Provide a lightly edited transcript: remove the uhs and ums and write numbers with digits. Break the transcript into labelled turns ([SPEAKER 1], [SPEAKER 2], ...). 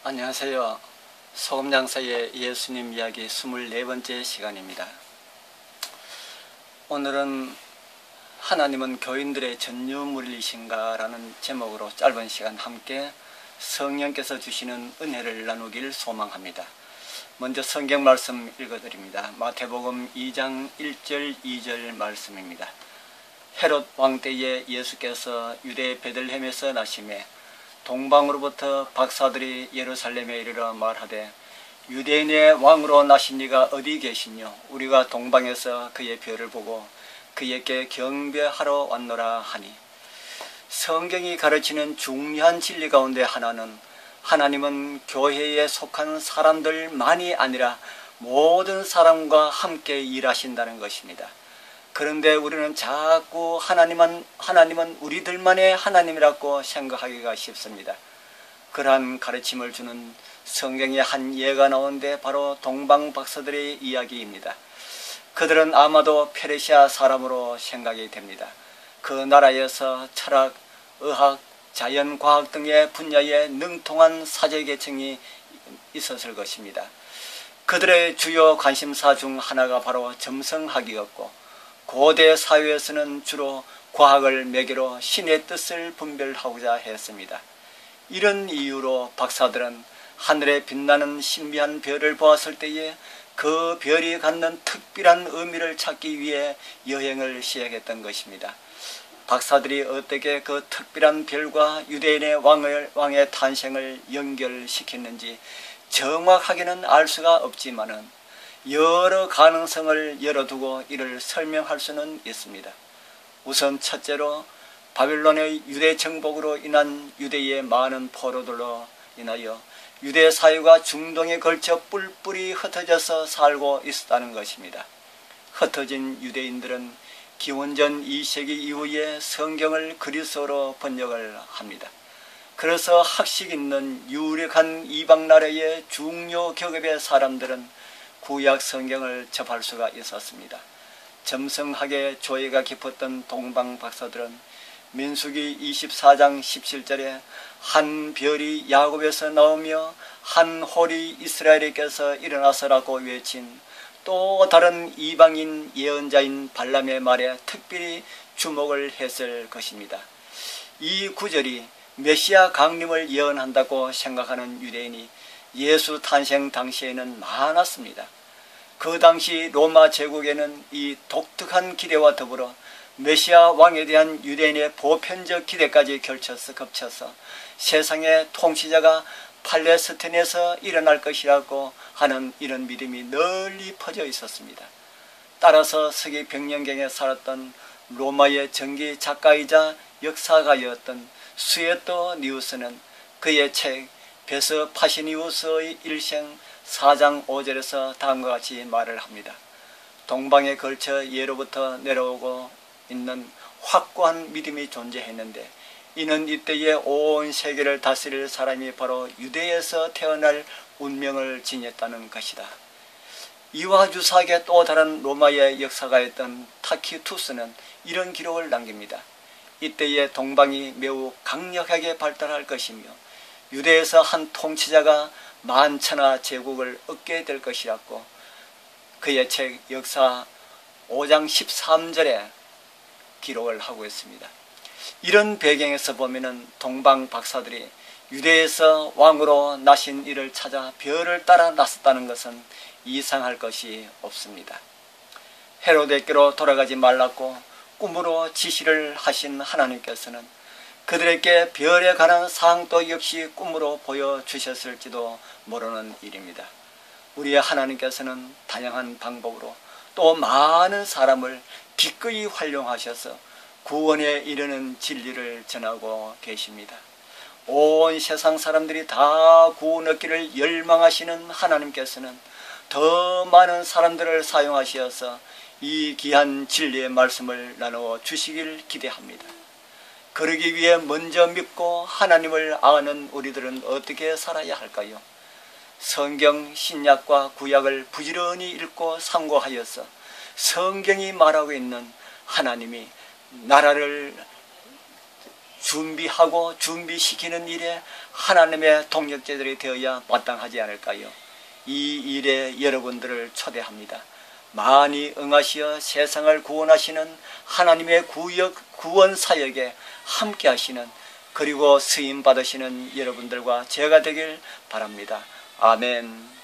[SPEAKER 1] 안녕하세요. 소금장사의 예수님 이야기 24번째 시간입니다. 오늘은 하나님은 교인들의 전유물이신가 라는 제목으로 짧은 시간 함께 성령께서 주시는 은혜를 나누길 소망합니다. 먼저 성경 말씀 읽어드립니다. 마태복음 2장 1절 2절 말씀입니다. 헤롯 왕 때에 예수께서 유대 베들레헴에서 나시매 동방으로부터 박사들이 예루살렘에 이르러 말하되 유대인의 왕으로 나신 이가 어디 계시뇨? 우리가 동방에서 그의 별을 보고 그에게 경배하러 왔노라 하니, 성경이 가르치는 중요한 진리 가운데 하나는 하나님은 교회에 속한 사람들만이 아니라 모든 사람과 함께 일하신다는 것입니다. 그런데 우리는 자꾸 하나님은 우리들만의 하나님이라고 생각하기가 쉽습니다. 그러한 가르침을 주는 성경의 한 예가 나오는데 바로 동방 박사들의 이야기입니다. 그들은 아마도 페르시아 사람으로 생각이 됩니다. 그 나라에서 철학, 의학, 자연과학 등의 분야에 능통한 사제계층이 있었을 것입니다. 그들의 주요 관심사 중 하나가 바로 점성학이었고, 고대 사회에서는 주로 과학을 매개로 신의 뜻을 분별하고자 했습니다. 이런 이유로 박사들은 하늘에 빛나는 신비한 별을 보았을 때에 그 별이 갖는 특별한 의미를 찾기 위해 여행을 시작했던 것입니다. 박사들이 어떻게 그 특별한 별과 유대인의 왕의 탄생을 연결시켰는지 정확하게는 알 수가 없지만은 여러 가능성을 열어두고 이를 설명할 수는 있습니다. 우선 첫째로 바빌론의 유대 정복으로 인한 유대의 많은 포로들로 인하여 유대 사회가 중동에 걸쳐 뿔뿔이 흩어져서 살고 있었다는 것입니다. 흩어진 유대인들은 기원전 2세기 이후에 성경을 그리스어로 번역을 합니다. 그래서 학식 있는 유력한 이방 나라의 중요 격업의 사람들은 구약 성경을 접할 수가 있었습니다. 점성학의 조예가 깊었던 동방 박사들은 민수기 24장 17절에 한 별이 야곱에서 나오며 한 홀이 이스라엘에게서 일어나서라고 외친 또 다른 이방인 예언자인 발람의 말에 특별히 주목을 했을 것입니다. 이 구절이 메시아 강림을 예언한다고 생각하는 유대인이 예수 탄생 당시에는 많았습니다. 그 당시 로마 제국에는 이 독특한 기대와 더불어 메시아 왕에 대한 유대인의 보편적 기대까지 겹쳐서 세상의 통치자가 팔레스틴에서 일어날 것이라고 하는 이런 믿음이 널리 퍼져 있었습니다. 따라서 서기 100년경에 살았던 로마의 전기 작가이자 역사가였던 수에토 니우스는 그의 책 베스파시니우스의 일생 4장 5절에서 다음과 같이 말을 합니다. 동방에 걸쳐 예로부터 내려오고 있는 확고한 믿음이 존재했는데 이는 이때에 온 세계를 다스릴 사람이 바로 유대에서 태어날 운명을 지녔다는 것이다. 이와 유사하게 또 다른 로마의 역사가였던 타키투스는 이런 기록을 남깁니다. 이때의 동방이 매우 강력하게 발달할 것이며 유대에서 한 통치자가 만천하 제국을 얻게 될 것이라고 그의 책 역사 5장 13절에 기록을 하고 있습니다. 이런 배경에서 보면은 동방 박사들이 유대에서 왕으로 나신 이를 찾아 별을 따라 나섰다는 것은 이상할 것이 없습니다. 헤로데께로 돌아가지 말라고 꿈으로 지시를 하신 하나님께서는 그들에게 별에 관한 사항도 역시 꿈으로 보여주셨을지도 모르는 일입니다. 우리의 하나님께서는 다양한 방법으로 또 많은 사람을 기꺼이 활용하셔서 구원에 이르는 진리를 전하고 계십니다. 온 세상 사람들이 다 구원 얻기를 열망하시는 하나님께서는 더 많은 사람들을 사용하셔서 이 귀한 진리의 말씀을 나누어 주시길 기대합니다. 그러기 위해 먼저 믿고 하나님을 아는 우리들은 어떻게 살아야 할까요? 성경, 신약과 구약을 부지런히 읽고 상고하여서 성경이 말하고 있는 하나님이 나라를 준비하고 준비시키는 일에 하나님의 동력자들이 되어야 마땅하지 않을까요? 이 일에 여러분들을 초대합니다. 많이 응하시어 세상을 구원하시는 하나님의 구원 사역에 함께 하시는, 그리고 쓰임 받으시는 여러분들과 제가 되길 바랍니다. 아멘.